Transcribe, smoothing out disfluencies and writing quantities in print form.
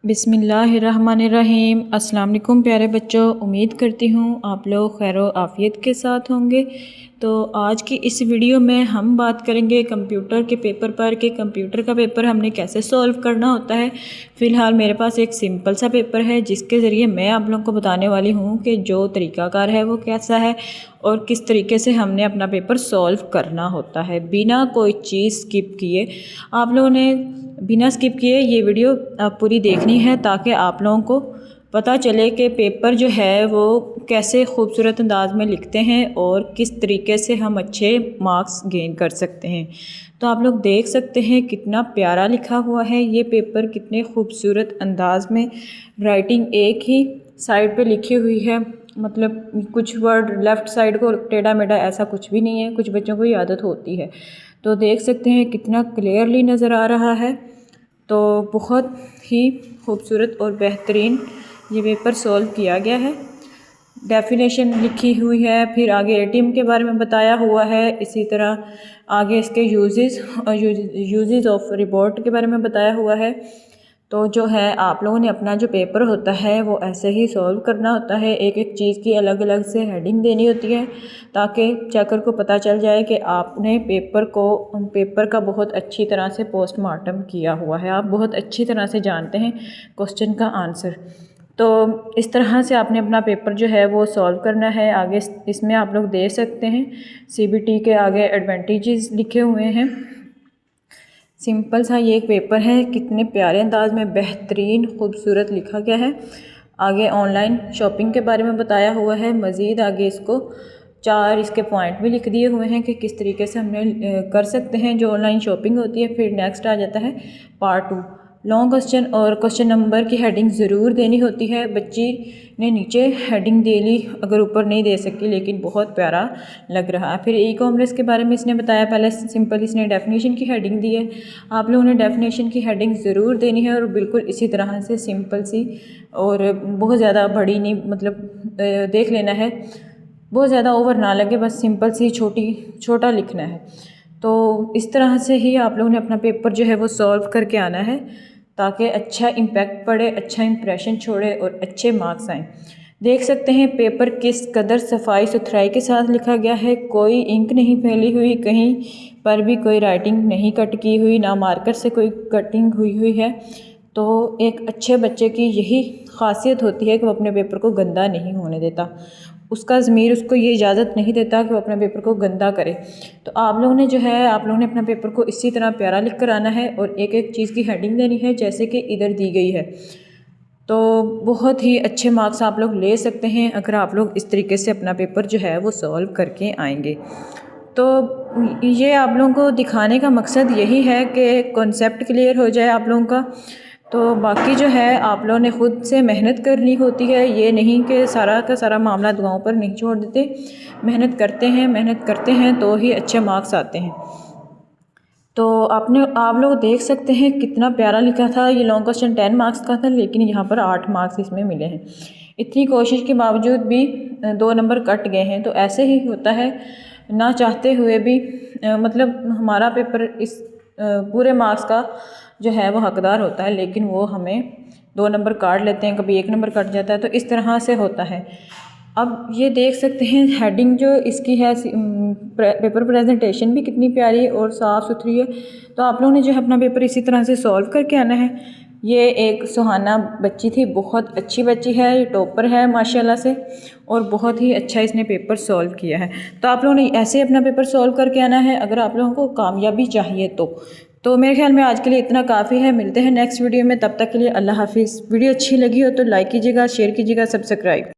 बिस्मिल्लाहिर्रहमानिर्रहीम। अस्सलाम वालेकुम प्यारे बच्चों, उम्मीद करती हूँ आप लोग खैर आफ़ियत के साथ होंगे। तो आज की इस वीडियो में हम बात करेंगे कंप्यूटर के पेपर पर कि कंप्यूटर का पेपर हमने कैसे सॉल्व करना होता है। फ़िलहाल मेरे पास एक सिंपल सा पेपर है जिसके ज़रिए मैं आप लोगों को बताने वाली हूँ कि जो तरीक़ाकार है वो कैसा है और किस तरीके से हमने अपना पेपर सॉल्व करना होता है बिना कोई चीज़ स्किप किए। आप लोगों ने बिना स्किप किए ये वीडियो पूरी देखनी है ताकि आप लोगों को पता चले कि पेपर जो है वो कैसे खूबसूरत अंदाज में लिखते हैं और किस तरीके से हम अच्छे मार्क्स गेन कर सकते हैं। तो आप लोग देख सकते हैं कितना प्यारा लिखा हुआ है ये पेपर, कितने खूबसूरत अंदाज में राइटिंग एक ही साइड पे लिखी हुई है। मतलब कुछ वर्ड लेफ़्ट साइड को टेढ़ा मेढ़ा ऐसा कुछ भी नहीं है, कुछ बच्चों को ये आदत होती है। तो देख सकते हैं कितना क्लियरली नज़र आ रहा है। तो बहुत ही खूबसूरत और बेहतरीन ये पेपर सॉल्व किया गया है। डेफिनेशन लिखी हुई है, फिर आगे एटीएम के बारे में बताया हुआ है, इसी तरह आगे इसके यूजेस ऑफ रिपोर्ट के बारे में बताया हुआ है। तो जो है आप लोगों ने अपना जो पेपर होता है वो ऐसे ही सॉल्व करना होता है। एक एक चीज़ की अलग अलग से हेडिंग देनी होती है ताकि चेकर को पता चल जाए कि आपने पेपर का बहुत अच्छी तरह से पोस्टमार्टम किया हुआ है, आप बहुत अच्छी तरह से जानते हैं क्वेश्चन का आंसर। तो इस तरह से आपने अपना पेपर जो है वो सॉल्व करना है। आगे इसमें आप लोग देख सकते हैं सीबीटी के आगे एडवांटेजेस लिखे हुए हैं। सिंपल सा ये एक पेपर है, कितने प्यारे अंदाज में बेहतरीन खूबसूरत लिखा गया है। आगे ऑनलाइन शॉपिंग के बारे में बताया हुआ है। मज़ीद आगे इसको 4 इसके पॉइंट भी लिख दिए हुए हैं कि किस तरीके से हमने कर सकते हैं जो ऑनलाइन शॉपिंग होती है। फिर नेक्स्ट आ जाता है पार्ट 2 लॉन्ग क्वेश्चन, और क्वेश्चन नंबर की हेडिंग ज़रूर देनी होती है। बच्ची ने नीचे हेडिंग दे ली, अगर ऊपर नहीं दे सकी, लेकिन बहुत प्यारा लग रहा है। फिर ई कॉमर्स के बारे में इसने बताया, पहले सिंपल इसने डेफिनेशन की हेडिंग दी है। आप लोगों ने डेफिनेशन की हेडिंग ज़रूर देनी है और बिल्कुल इसी तरह से सिंपल सी, और बहुत ज़्यादा बड़ी नहीं, मतलब देख लेना है, बहुत ज़्यादा ओवर ना लगे, बस सिंपल सी छोटा लिखना है। तो इस तरह से ही आप लोगों ने अपना पेपर जो है वो सॉल्व करके आना है ताकि अच्छा इम्पैक्ट पड़े, अच्छा इंप्रेशन छोड़े और अच्छे मार्क्स आएँ। देख सकते हैं पेपर किस कदर सफाई सुथराई के साथ लिखा गया है। कोई इंक नहीं फैली हुई, कहीं पर भी कोई राइटिंग नहीं कट की हुई, ना मार्कर से कोई कटिंग हुई है। तो एक अच्छे बच्चे की यही खासियत होती है कि वो अपने पेपर को गंदा नहीं होने देता, उसका ज़मीर उसको ये इजाज़त नहीं देता कि वो अपने पेपर को गंदा करे। तो आप लोगों ने जो है, आप लोगों ने अपना पेपर को इसी तरह प्यारा लिख कर आना है और एक एक चीज़ की हेडिंग देनी है जैसे कि इधर दी गई है। तो बहुत ही अच्छे मार्क्स आप लोग ले सकते हैं अगर आप लोग इस तरीके से अपना पेपर जो है वो सॉल्व करके आएंगे। तो ये आप लोगों को दिखाने का मकसद यही है कि कॉन्सेप्ट क्लियर हो जाए आप लोगों का। तो बाकी जो है आप लोगों ने ख़ुद से मेहनत करनी होती है, ये नहीं कि सारा का सारा मामला दुआओं पर नहीं छोड़ देते। मेहनत करते हैं तो ही अच्छे मार्क्स आते हैं। तो आप लोग देख सकते हैं कितना प्यारा लिखा था। ये लॉन्ग क्वेश्चन 10 मार्क्स का था, लेकिन यहाँ पर 8 मार्क्स इसमें मिले हैं। इतनी कोशिश के बावजूद भी 2 नंबर कट गए हैं। तो ऐसे ही होता है, ना चाहते हुए भी मतलब हमारा पेपर इस पूरे मार्क्स का जो है वो हकदार होता है, लेकिन वो हमें 2 नंबर काट लेते हैं, कभी 1 नंबर कट जाता है। तो इस तरह से होता है। अब ये देख सकते हैं हेडिंग जो इसकी है, पेपर प्रेजेंटेशन भी कितनी प्यारी और साफ़ सुथरी है। तो आप लोगों ने जो है अपना पेपर इसी तरह से सॉल्व करके आना है। ये एक सुहाना बच्ची थी, बहुत अच्छी बच्ची है, ये टॉपर है माशाल्लाह से, और बहुत ही अच्छा इसने पेपर सॉल्व किया है। तो आप लोगों ने ऐसे अपना पेपर सॉल्व करके आना है अगर आप लोगों को कामयाबी चाहिए तो मेरे ख्याल में आज के लिए इतना काफ़ी है। मिलते हैं नेक्स्ट वीडियो में, तब तक के लिए अल्लाह हाफिज़। वीडियो अच्छी लगी हो तो लाइक कीजिएगा, शेयर कीजिएगा, सब्सक्राइब।